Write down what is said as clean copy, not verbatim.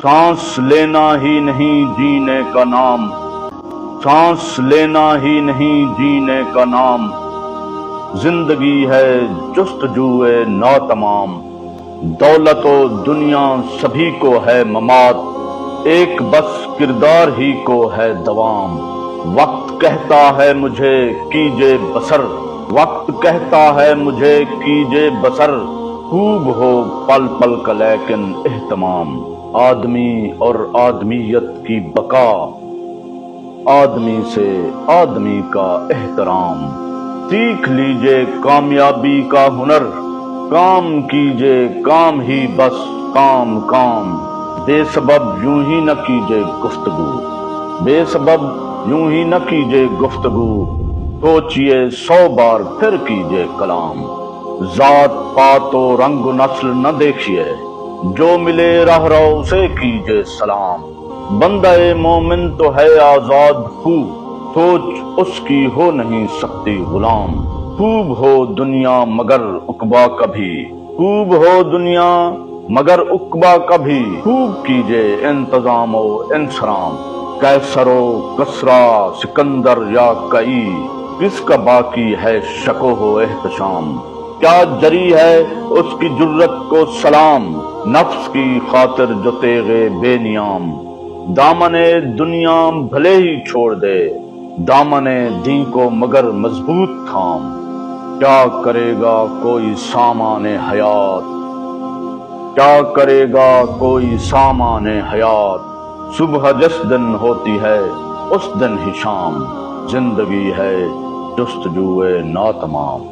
सांस लेना ही नहीं जीने का नाम, सांस लेना ही नहीं जीने का नाम, जिंदगी है जुस्तजूए नातमाम। दौलतो दुनिया सभी को है ममात, एक बस किरदार ही को है दवाम। वक्त कहता है मुझे कीजे बसर, वक्त कहता है मुझे कीजे बसर, खूब हो पल पल का लेकिन एहतमाम। आदमी और आदमियत की बका, आदमी से आदमी का एहतराम। सीख लीजिए कामयाबी का हुनर, काम कीजिए काम ही बस काम काम। बेसबब यूं ही न कीजिए गुफ्तगू, बेसबब यूं ही न कीजिए गुफ्तगू, सोचिए 100 बार फिर कीजिए कलाम। जात पात और रंग नस्ल न देखिए, जो मिले रह रहो उसे कीजिए सलाम। बंदे मोमिन तो है आजाद हूँ, सोच उसकी हो नहीं सकती गुलाम। खूब हो दुनिया मगर उकबा कभी, खूब हो दुनिया मगर उकबा कभी, खूब कीजिए इंतजाम व इंसराम। कैसरो कसरा सिकंदर या कई, किसका बाकी है शको हो एहतशाम। क्या जरी है उसकी जुर्रत को सलाम, नफ्स की खातिर जो तेगे बेनियाम। दामने दुनिया भले ही छोड़ दे, दामने दी को मगर मजबूत थाम। क्या करेगा कोई सामाने हयात, क्या करेगा कोई सामाने हयात। सुबह जिस दिन होती है उस दिन ही शाम, जिंदगी है जुस्तजूए नातमाम।